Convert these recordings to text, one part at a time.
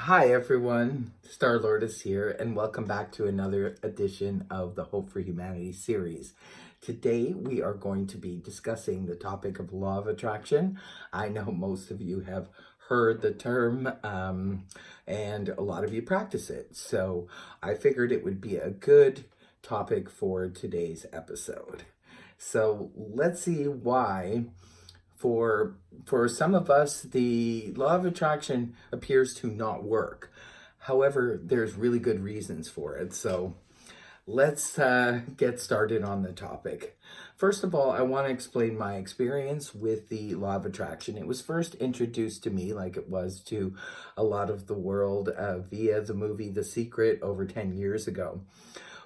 Hi everyone, Star-Lord is here, and welcome back to another edition of the Hope for Humanity series. Today we are going to be discussing the topic of law of attraction. I know most of you have heard the term and a lot of you practice it, so I figured it would be a good topic for today's episode. So let's see why for some of us, the law of attraction appears to not work. However, there's really good reasons for it. So let's get started on the topic. First of all, I want to explain my experience with the law of attraction. It was first introduced to me, like it was to a lot of the world, via the movie The Secret over 10 years ago.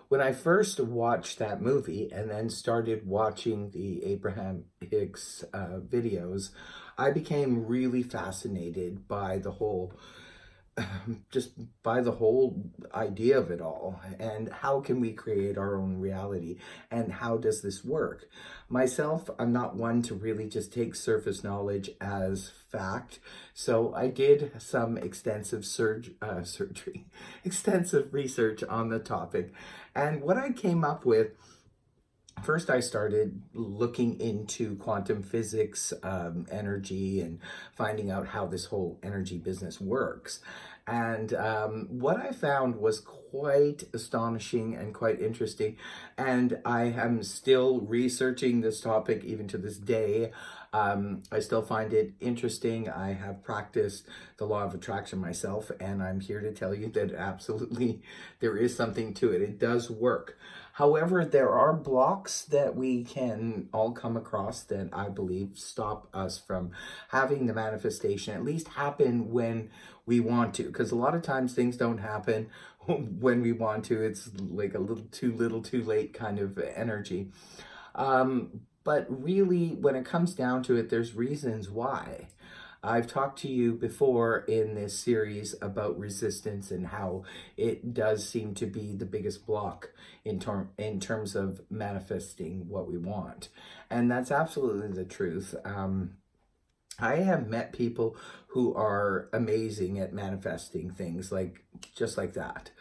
When I first watched that movie and then started watching the Abraham Hicks videos, I became really fascinated by the whole just by the whole idea of it all, and how can we create our own reality, and how does this work. Myself, I'm not one to really just take surface knowledge as fact, so I did some extensive extensive research on the topic, and what I came up with. First, I started looking into quantum physics, energy, and finding out how this whole energy business works. And what I found was quite astonishing and quite interesting. And I am still researching this topic even to this day. I still find it interesting. I have practiced the law of attraction myself, and I'm here to tell you that absolutely there is something to it. It does work. However, there are blocks that we can all come across that I believe stop us from having the manifestation at least happen when we want to. Because a lot of times things don't happen when we want to. It's like a little too late kind of energy. But really, when it comes down to it, there's reasons why. I've talked to you before in this series about resistance and how it does seem to be the biggest block in terms of manifesting what we want. And that's absolutely the truth. I have met people who are amazing at manifesting things just like that.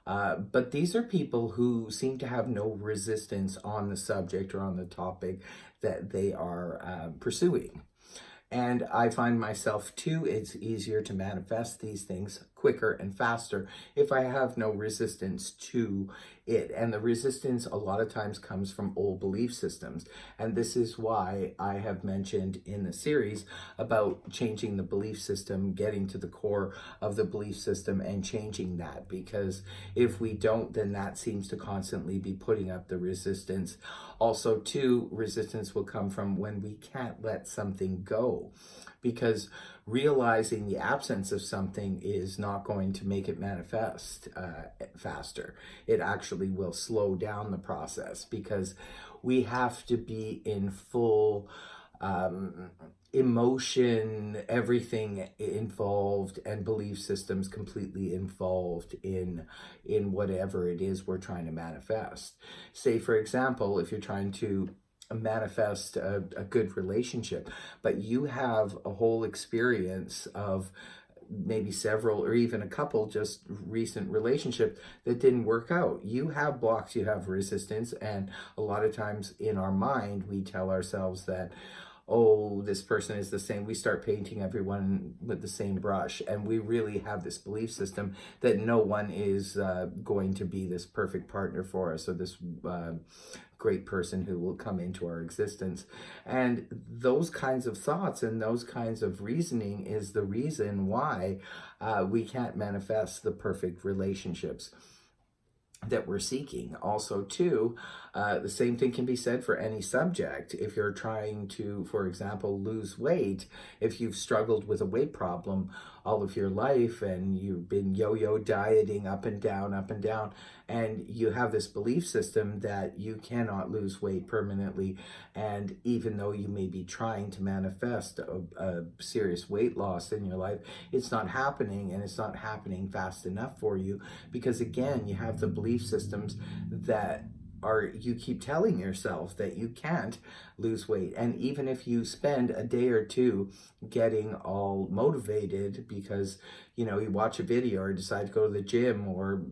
But these are people who seem to have no resistance on the subject or on the topic that they are pursuing. And I find myself too, it's easier to manifest these things quicker and faster if I have no resistance to it. And the resistance a lot of times comes from old belief systems. And this is why I have mentioned in the series about changing the belief system, getting to the core of the belief system and changing that. Because if we don't, then that seems to constantly be putting up the resistance. Also, too, resistance will come from when we can't let something go, because realizing the absence of something is not going to make it manifest faster. It actually will slow down the process, because we have to be in full emotion, everything involved, and belief systems completely involved in whatever it is we're trying to manifest. Say, for example, if you're trying to manifest a good relationship, but you have a whole experience of maybe several or even a couple just recent relationships that didn't work out. You have blocks, you have resistance, and a lot of times in our mind we tell ourselves that, oh, this person is the same. We start painting everyone with the same brush, and we really have this belief system that no one is going to be this perfect partner for us, or this great person who will come into our existence. And those kinds of thoughts and those kinds of reasoning is the reason why we can't manifest the perfect relationships that we're seeking. Also, too, the same thing can be said for any subject. If you're trying to, for example, lose weight, if you've struggled with a weight problem all of your life and you've been yo-yo dieting up and down, and you have this belief system that you cannot lose weight permanently, and even though you may be trying to manifest a serious weight loss in your life, it's not happening, and it's not happening fast enough for you, because again, you have the belief systems that you keep telling yourself that you can't lose weight. And even if you spend a day or two getting all motivated because you know, you watch a video or decide to go to the gym or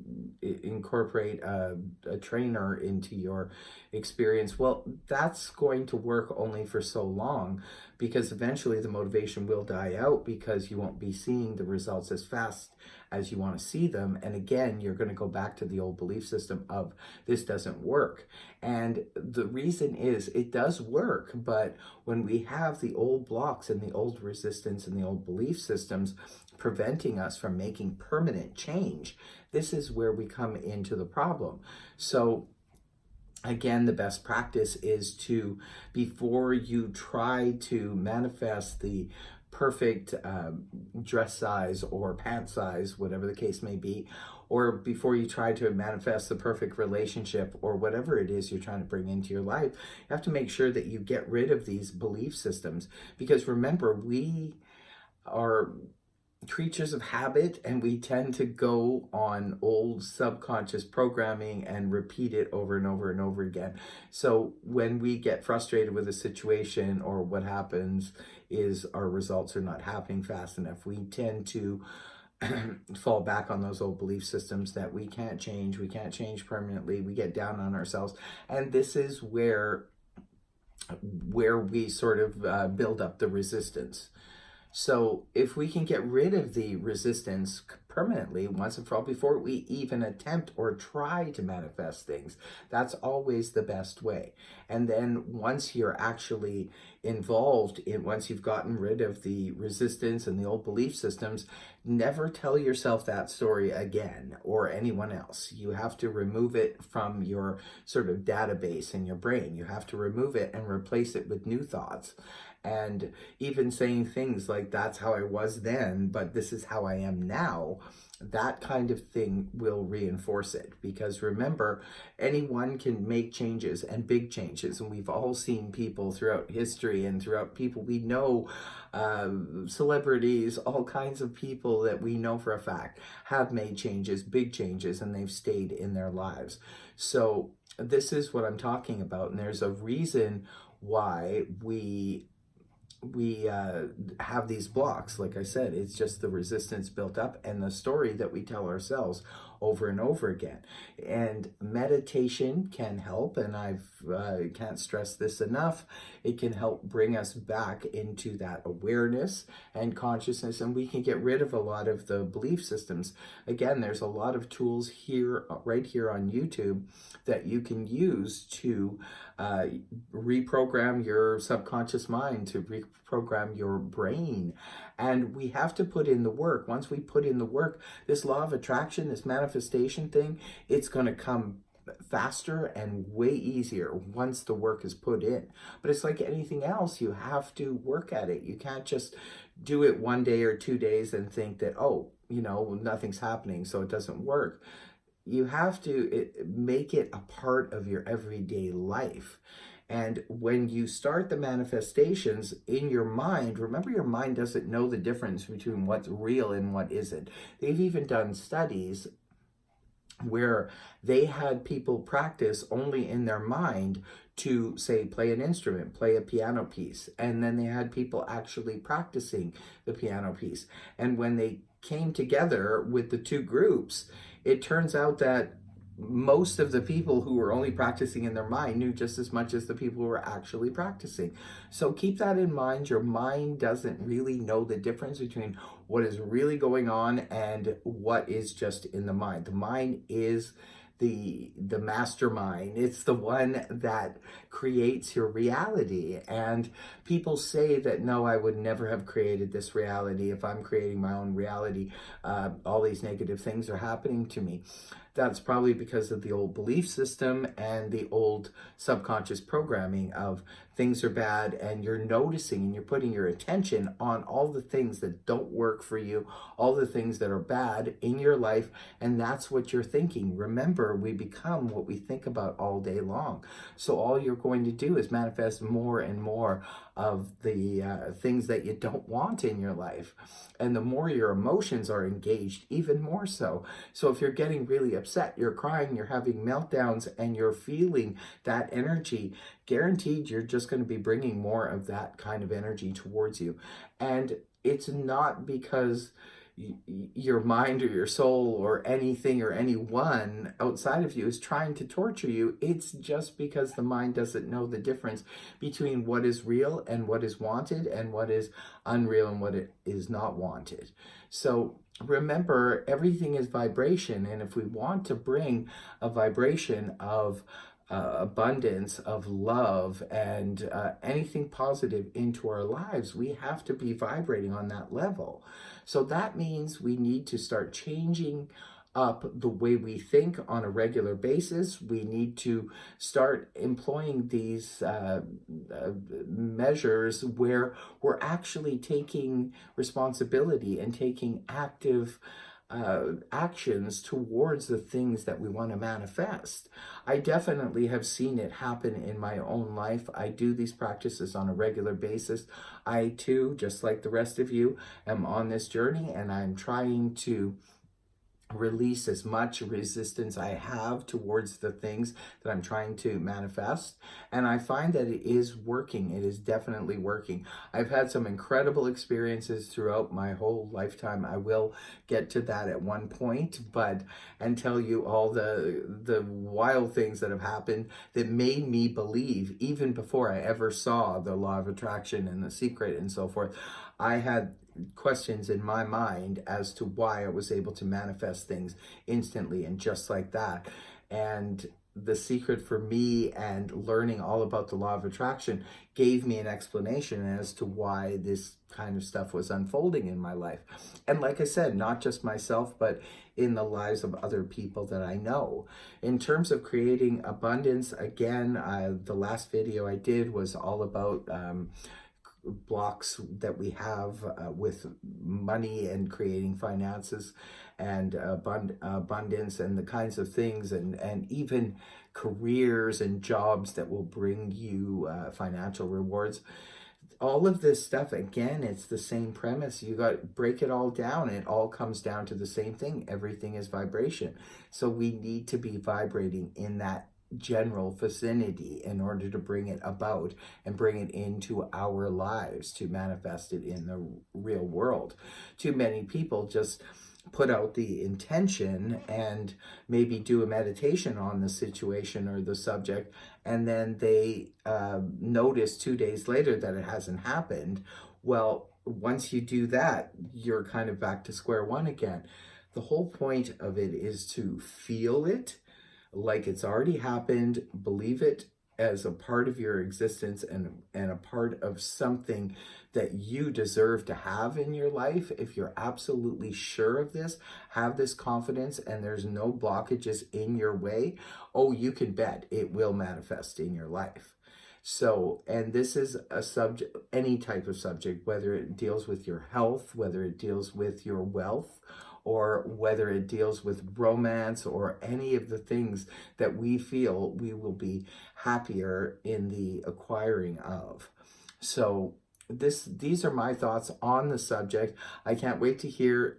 incorporate a trainer into your experience, well, that's going to work only for so long, because eventually the motivation will die out because you won't be seeing the results as fast as you want to see them. And again, you're going to go back to the old belief system of this doesn't work. And the reason is it does work, but when we have the old blocks and the old resistance and the old belief systems preventing us from making permanent change, this is where we come into the problem. So again, the best practice is to, before you try to manifest the perfect dress size or pant size, whatever the case may be, or before you try to manifest the perfect relationship or whatever it is you're trying to bring into your life, you have to make sure that you get rid of these belief systems. Because remember, we are creatures of habit, and we tend to go on old subconscious programming and repeat it over and over and over again. So when we get frustrated with a situation, or what happens is our results are not happening fast enough, we tend to fall back on those old belief systems that we can't change permanently. We get down on ourselves, and this is where we sort of build up the resistance. So if we can get rid of the resistance permanently, once and for all, before we even attempt or try to manifest things, that's always the best way. And then once you're actually involved in, once you've gotten rid of the resistance and the old belief systems, never tell yourself that story again, or anyone else. You have to remove it from your sort of database in your brain. You have to remove it and replace it with new thoughts. And even saying things like, that's how I was then, but this is how I am now, that kind of thing will reinforce it. Because remember, anyone can make changes, and big changes. And we've all seen people throughout history and throughout people we know, celebrities, all kinds of people that we know for a fact have made changes, big changes, and they've stayed in their lives. So this is what I'm talking about. And there's a reason why we have these blocks. Like I said, it's just the resistance built up and the story that we tell ourselves over and over again. And meditation can help, and can't stress this enough. It can help bring us back into that awareness and consciousness, and we can get rid of a lot of the belief systems. Again, there's a lot of tools here, right here on YouTube, that you can use to reprogram your subconscious mind, to reprogram your brain. And we have to put in the work. Once we put in the work, this law of attraction, this manifestation thing, it's going to come faster and way easier once the work is put in. But it's like anything else, you have to work at it. You can't just do it one day or 2 days and think that, oh, you know, nothing's happening, so it doesn't work. You have to make it a part of your everyday life. And when you start the manifestations in your mind, remember, your mind doesn't know the difference between what's real and what isn't. They've even done studies where they had people practice only in their mind to, say, play an instrument, play a piano piece. And then they had people actually practicing the piano piece. And when they came together with the two groups, it turns out that most of the people who were only practicing in their mind knew just as much as the people who were actually practicing. So keep that in mind. Your mind doesn't really know the difference between what is really going on and what is just in the mind. The mind is the mastermind. It's the one that creates your reality. And people say that, no, I would never have created this reality. If I'm creating my own reality, all these negative things are happening to me. That's probably because of the old belief system and the old subconscious programming of things are bad, and you're noticing and you're putting your attention on all the things that don't work for you, all the things that are bad in your life, and that's what you're thinking. Remember, we become what we think about all day long. So all you're going to do is manifest more and more of the things that you don't want in your life. And the more your emotions are engaged, even more so. So if you're getting really upset, you're crying, you're having meltdowns, and you're feeling that energy, guaranteed you're just going to be bringing more of that kind of energy towards you. And it's not because your mind or your soul or anything or anyone outside of you is trying to torture you, it's just because the mind doesn't know the difference between what is real and what is wanted, and what is unreal and what it is not wanted. So remember, everything is vibration, and if we want to bring a vibration of abundance, of love, and anything positive into our lives, we have to be vibrating on that level. So that means we need to start changing up the way we think on a regular basis. We need to start employing these measures where we're actually taking responsibility and taking active actions towards the things that we want to manifest. I definitely have seen it happen in my own life. I do these practices on a regular basis. I too, just like the rest of you, am on this journey, and I'm trying to release as much resistance I have towards the things that I'm trying to manifest. And I find that it is working. It is definitely working. I've had some incredible experiences throughout my whole lifetime. I will get to that at one point, and tell you all the wild things that have happened that made me believe, even before I ever saw the law of attraction and The Secret and so forth. I had questions in my mind as to why I was able to manifest things instantly and just like that. And The Secret for me, and learning all about the law of attraction, gave me an explanation as to why this kind of stuff was unfolding in my life. And like I said, not just myself, but in the lives of other people that I know. In terms of creating abundance, again, the last video I did was all about blocks that we have with money and creating finances and abundance, and the kinds of things, and even careers and jobs that will bring you financial rewards. All of this stuff, again, it's the same premise. You got to break it all down. It all comes down to the same thing. Everything is vibration. So we need to be vibrating in that general vicinity in order to bring it about and bring it into our lives to manifest it in the real world. Too many people just put out the intention and maybe do a meditation on the situation or the subject, and then they notice 2 days later that it hasn't happened. Well, once you do that, you're kind of back to square one again. The whole point of it is to feel it like it's already happened, believe it as a part of your existence, and a part of something that you deserve to have in your life. If you're absolutely sure of this, have this confidence, and there's no blockages in your way, oh, you can bet it will manifest in your life. So, and this is a subject, any type of subject, whether it deals with your health, whether it deals with your wealth, or whether it deals with romance, or any of the things that we feel we will be happier in the acquiring of. So these are my thoughts on the subject. I can't wait to hear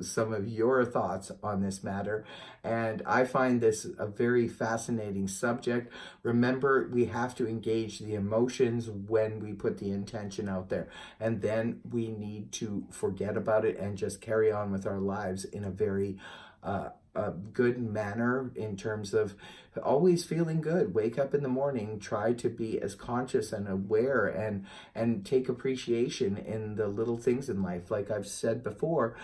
some of your thoughts on this matter. And I find this a very fascinating subject. Remember, we have to engage the emotions when we put the intention out there. And then we need to forget about it and just carry on with our lives in a very a good manner, in terms of always feeling good. Wake up in the morning, try to be as conscious and aware, and take appreciation in the little things in life. Like I've said before,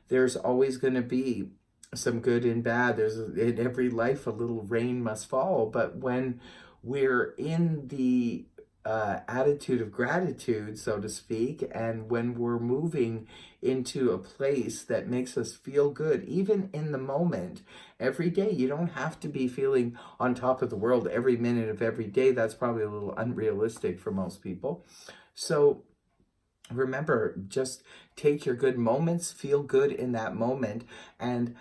there's always going to be some good and bad. There's in every life a little rain must fall. But when we're in the attitude of gratitude, so to speak, and when we're moving into a place that makes us feel good, even in the moment, every day. You don't have to be feeling on top of the world every minute of every day. That's probably a little unrealistic for most people. So remember, just take your good moments, feel good in that moment, and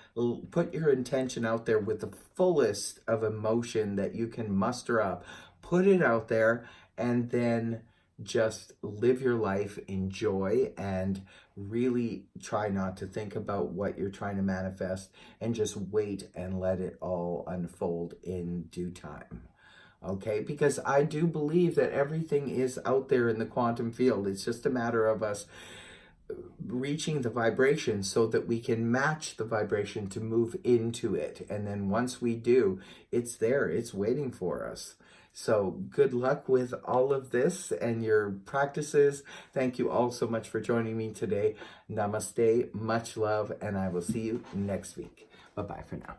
put your intention out there with the fullest of emotion that you can muster up. Put it out there, and then just live your life, enjoy, and really try not to think about what you're trying to manifest, and just wait and let it all unfold in due time. Okay, because I do believe that everything is out there in the quantum field. It's just a matter of us reaching the vibration so that we can match the vibration to move into it. And then once we do, it's there, it's waiting for us. So good luck with all of this and your practices. Thank you all so much for joining me today. Namaste, much love, and I will see you next week. Bye-bye for now.